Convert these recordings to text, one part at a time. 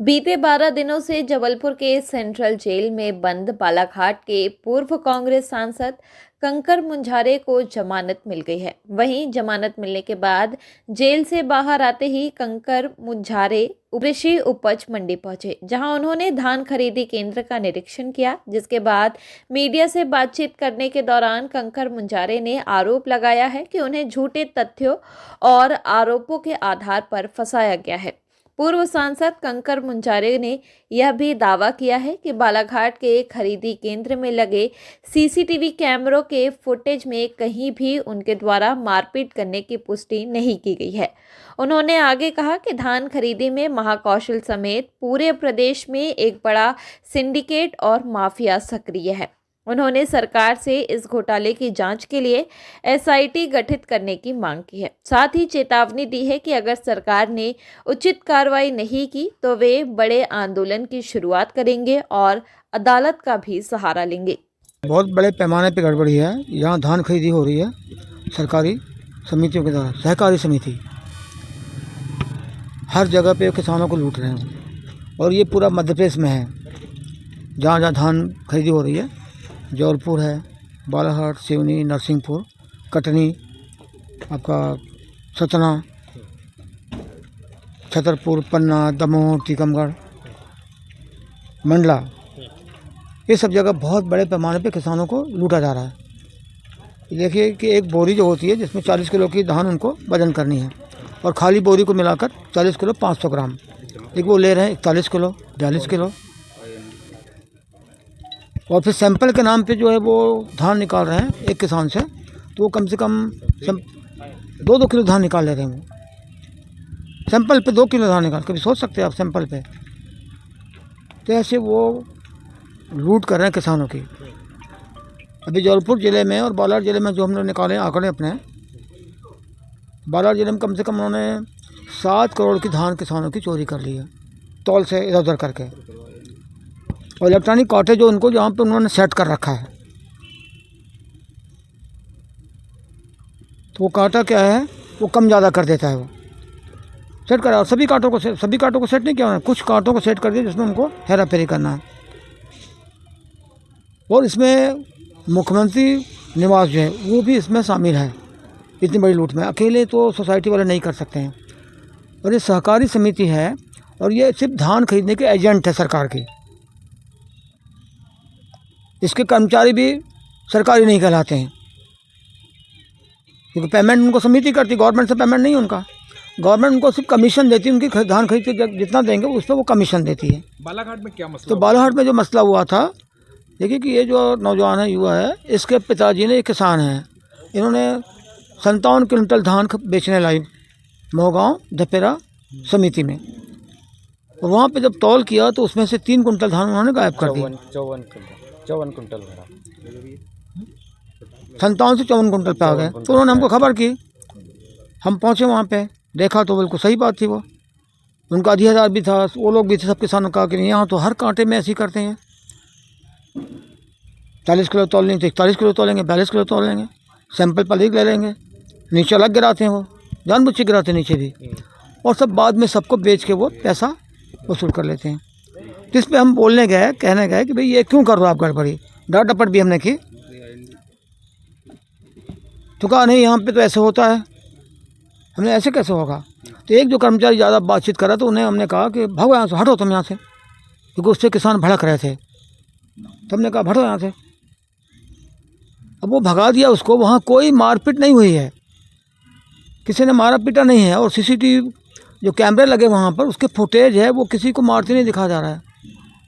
बीते 12 दिनों से जबलपुर के सेंट्रल जेल में बंद बालाघाट के पूर्व कांग्रेस सांसद कंकर मुंजारे को जमानत मिल गई है। वहीं जमानत मिलने के बाद जेल से बाहर आते ही कंकर मुंजारे कृषि उपज मंडी पहुंचे, जहां उन्होंने धान खरीदी केंद्र का निरीक्षण किया। जिसके बाद मीडिया से बातचीत करने के दौरान कंकर मुंजारे ने आरोप लगाया है कि उन्हें झूठे तथ्यों और आरोपों के आधार पर फंसाया गया है। पूर्व सांसद कंकर मुंजारे ने यह भी दावा किया है कि बालाघाट के खरीदी केंद्र में लगे सीसीटीवी कैमरों के फुटेज में कहीं भी उनके द्वारा मारपीट करने की पुष्टि नहीं की गई है। उन्होंने आगे कहा कि धान खरीदी में महाकौशल समेत पूरे प्रदेश में एक बड़ा सिंडिकेट और माफिया सक्रिय है। उन्होंने सरकार से इस घोटाले की जांच के लिए एसआईटी गठित करने की मांग की है। साथ ही चेतावनी दी है कि अगर सरकार ने उचित कार्रवाई नहीं की तो वे बड़े आंदोलन की शुरुआत करेंगे और अदालत का भी सहारा लेंगे। बहुत बड़े पैमाने पर गड़बड़ी है। यहाँ धान खरीदी हो रही है सरकारी समितियों के द्वारा, सहकारी समिति हर जगह पे किसानों को लूट रहे हैं और ये पूरा मध्य प्रदेश में है। जहाँ जहाँ धान खरीदी हो रही है, जौलपुर है, बालाघाट, सिवनी, नरसिंहपुर, कटनी, आपका सतना, छतरपुर, पन्ना, दमोह, टीकमगढ़, मंडला, ये सब जगह बहुत बड़े पैमाने पे किसानों को लूटा जा रहा है। देखिए कि एक बोरी जो होती है जिसमें 40 किलो की धान उनको वजन करनी है और खाली बोरी को मिलाकर 40 किलो 500 ग्राम, एक वो ले रहे हैं 41 किलो, 42 किलो। और फिर सैंपल के नाम पे जो है वो धान निकाल रहे हैं एक किसान से, तो वो कम से कम 2-2 किलो धान निकाल ले रहे हैं। वो सैंपल पे 2 किलो धान निकाल, कभी सोच सकते हैं आप सैंपल पे। तो ऐसे वो लूट कर रहे हैं किसानों की। अभी जौलपुर ज़िले में और बालाघाट ज़िले में जो हमने निकाले आंकड़े अपने, बालाघाट ज़िले में कम से कम उन्होंने 7 करोड़ की धान किसानों की चोरी कर ली है, तौल से इधर उधर करके। और इलेक्ट्रॉनिक कांटे जो उनको जहाँ पे उन्होंने सेट कर रखा है, तो वो कांटा क्या है, वो कम ज़्यादा कर देता है, वो सेट करा। और सभी कांटों को सेट नहीं किया उन्होंने, कुछ कांटों को सेट कर दिया जिसमें उनको हेरा फेरी करना है। और इसमें मुख्यमंत्री निवास जो है वो भी इसमें शामिल है। इतनी बड़ी लूट में अकेले तो सोसाइटी वाले नहीं कर सकते हैं। और ये सहकारी समिति है और ये सिर्फ धान खरीदने के एजेंट है सरकार की। इसके कर्मचारी भी सरकारी नहीं कहलाते हैं, क्योंकि पेमेंट उनको समिति करती है, गवर्नमेंट से पेमेंट नहीं उनका। गवर्नमेंट उनको सिर्फ कमीशन देती है, उनकी धान खरीद के जितना देंगे उस पर वो कमीशन देती है। बालाघाट में क्या मसला? तो बालाघाट में जो मसला हुआ था, देखिए कि ये जो नौजवान है, युवा है, इसके पिताजी ने एक किसान हैं, इन्होंने 57 क्विंटल धान बेचने लाई मोहगांव धपेरा समिति में। और वहाँ पे जब तौल किया तो उसमें से 3 कुंटल धान उन्होंने गायब कर दिया। 54 कुंटल 57 से 54 कुंटल पे आ गए। तो उन्होंने हमको खबर की, हम पहुँचे वहाँ पे, देखा तो बिल्कुल सही बात थी। वो उनका अधिकार भी था, वो लोग भी थे, सब किसानों का कि यहाँ तो हर कांटे में ऐसे ही करते हैं। 40 किलो तोल लेंगे, 41 किलो तोलेंगे, 42 किलो तोल लेंगे, सैंपल पर ले लेंगे, नीचे अलग गिराते हैं, वो जानबूझ के गिराते हैं नीचे भी। और सब बाद में सबको बेच के वो पैसा वसूल कर लेते हैं। जिस पे हम बोलने गए, कहने गए कि भाई ये क्यों कर रहे हो आप गड़बड़ी, डांट डपट भी हमने की। तो कहा नहीं, यहाँ पे तो ऐसे होता है। हमने ऐसे कैसे होगा? तो एक जो कर्मचारी ज़्यादा बातचीत करा तो उन्हें हमने कहा कि भागो यहाँ से, हटो तुम यहाँ से, क्योंकि उससे किसान भड़क रहे थे। तो हमने कहा हटो यहाँ से। अब वो भगा दिया उसको। वहाँ कोई मारपीट नहीं हुई है, किसी ने मारा पीटा नहीं है। और सीसीटीवी जो कैमरे लगे वहाँ पर, उसके फुटेज है, वो किसी को मारते नहीं दिखा जा रहा है।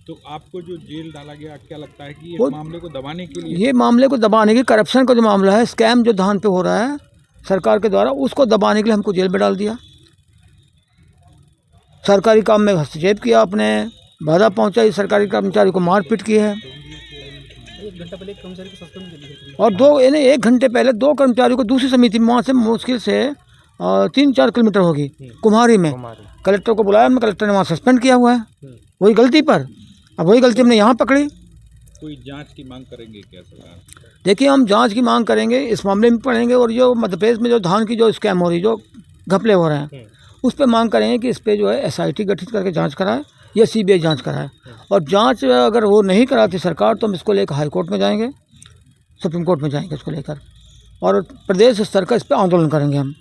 तो आपको जो जेल डाला गया, क्या लगता है कि ये मामले को दबाने के लिए? ये मामले को दबाने की, करप्शन का जो मामला है, स्कैम जो धान पे हो रहा है सरकार के द्वारा, उसको दबाने के लिए हमको जेल में डाल दिया। सरकारी काम में हस्तक्षेप किया, अपने बाधा पहुँचाई, सरकारी कर्मचारी को मारपीट की है। 1 घंटा पहले एक कर्मचारी को सस्पेंड कर दिया और 1 घंटे पहले 2 कर्मचारियों को दूसरी समिति में, वहाँ से मुश्किल से 3-4 किलोमीटर होगी, कुम्हारी में, कलेक्टर को बुलाया, हमने कलेक्टर ने वहाँ सस्पेंड किया हुआ है वही गलती पर। अब वही गलती हमने यहाँ पकड़ी। कोई जांच की मांग करेंगे क्या सरकार? देखिए, हम जांच की मांग करेंगे, इस मामले में पढ़ेंगे। और जो मध्य प्रदेश में जो धान की जो स्कैम हो रही, जो घपले हो रहे हैं, उस पर मांग करेंगे कि इस पर जो है एसआईटी गठित करके जांच कराए। ये सीबीआई जांच कराए, और जांच अगर वो नहीं कराती सरकार तो हम इसको लेकर हाई कोर्ट में जाएंगे, सुप्रीम कोर्ट में जाएंगे इसको लेकर, और प्रदेश स्तर का इस पर आंदोलन करेंगे हम,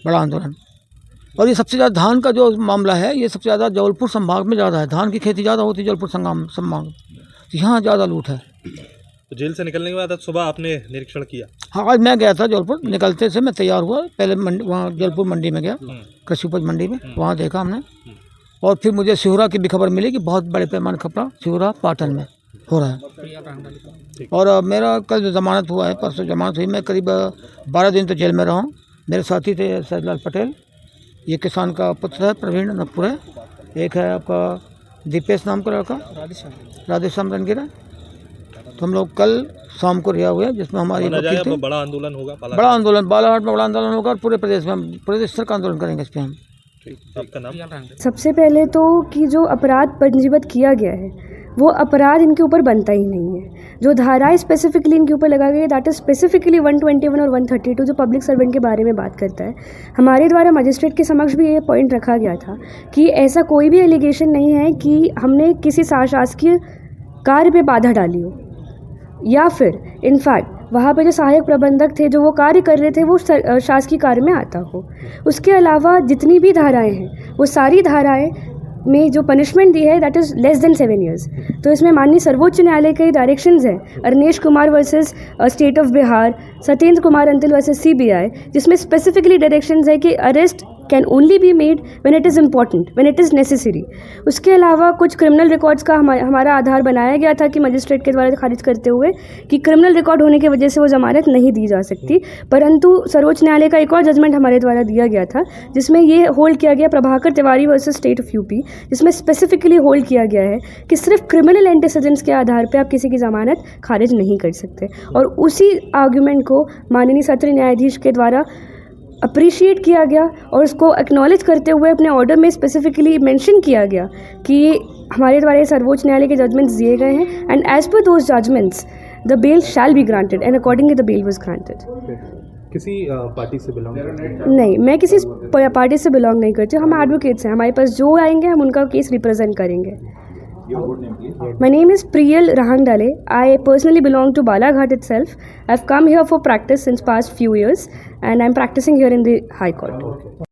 बड़ा आंदोलन। और ये सबसे ज़्यादा धान का जो मामला है, ये सबसे ज़्यादा जबलपुर संभाग में ज़्यादा है, धान की खेती ज़्यादा होती है जबलपुर संभाग में, यहाँ ज़्यादा लूट है। तो जेल से निकलने के बाद आज सुबह आपने निरीक्षण किया? हाँ, आज मैं गया था जबलपुर, निकलते से मैं तैयार हुआ, पहले वहाँ जबलपुर मंडी में गया, कृषि उपज मंडी में, वहाँ देखा हमने, और फिर मुझे सिहुरा की भी खबर मिली कि बहुत बड़े पैमाने कपड़ा सिहुरा पाटन में हो रहा है। और मेरा कल जो जमानत हुआ है, परसों जमानत हुई, मैं करीब 12 दिन तो जेल में रहा हूँ। मेरे साथी थे सैदलाल पटेल, ये किसान का पुत्र है, प्रवीण नगपुर है, एक है आपका दीपेश नाम का लड़का, राधेश्याम रंगीरा। तो हम लोग कल शाम को रिहा हुए, जिसमें हमारी बड़ा आंदोलन होगा, बड़ा आंदोलन बालाघाट में बड़ा आंदोलन होगा, और पूरे प्रदेश में हम प्रदेश स्तर का आंदोलन करेंगे इस पर हम। आपका नाम? सबसे पहले तो कि जो अपराध पंजीबद्ध किया गया है वो अपराध इनके ऊपर बनता ही नहीं है। जो धाराएं स्पेसिफिकली इनके ऊपर लगा गई है, दैट इज स्पेसिफिकली 121 और 132 जो पब्लिक सर्वेंट के बारे में बात करता है। हमारे द्वारा मजिस्ट्रेट के समक्ष भी ये पॉइंट रखा गया था कि ऐसा कोई भी एलिगेशन नहीं है कि हमने किसी शासकीय कार्य पे बाधा डाली हो, या फिर इनफैक्ट वहाँ पे जो सहायक प्रबंधक थे जो वो कार्य कर रहे थे वो शासकीय कार्य में आता हो। उसके अलावा जितनी भी धाराएं हैं वो सारी धाराएं में जो पनिशमेंट दी है that is less than 7 years। तो इसमें माननीय सर्वोच्च न्यायालय के डायरेक्शंस हैं, Arnesh Kumar versus state of Bihar, Satyendra Kumar Antil versus CBI, जिसमें स्पेसिफिकली डायरेक्शंस है कि arrest can only be made when it is important, when it is necessary. उसके अलावा कुछ क्रिमिनल रिकॉर्ड्स का हमारा आधार बनाया गया था कि मजिस्ट्रेट के द्वारा खारिज करते हुए कि क्रिमिनल रिकॉर्ड होने की वजह से वो जमानत नहीं दी जा सकती, परंतु सर्वोच्च न्यायालय का एक और जजमेंट हमारे द्वारा दिया गया था जिसमें ये होल्ड किया गया, Prabhakar Tiwari versus state of UP, जिसमें स्पेसिफिकली होल्ड किया गया है कि सिर्फ क्रिमिनल एंटीसीडेंट्स के आधार पर आप किसी की जमानत खारिज नहीं कर सकते। और उसी आर्ग्यूमेंट को माननीय सत्र न्यायाधीश के द्वारा अप्रिशिएट किया गया और उसको एक्नॉलेज करते हुए अपने ऑर्डर में स्पेसिफिकली मेंशन किया गया कि हमारे द्वारा सर्वोच्च न्यायालय के जजमेंट्स दिए गए हैं and as per those judgments the bail shall be granted and accordingly the bail was granted. किसी पार्टी से बिलोंग करते हैं? नहीं, मैं किसी पार्टी से बिलोंग नहीं करती हूँ। हम एडवोकेट्स हैं, हमारे पास जो आएंगे हम उनका केस रिप्रेजेंट करेंगे। My name is Priyal Rahangdale. I personally belong to Balaghat itself. I've come here for practice since past few years and I'm practicing here in the High Court.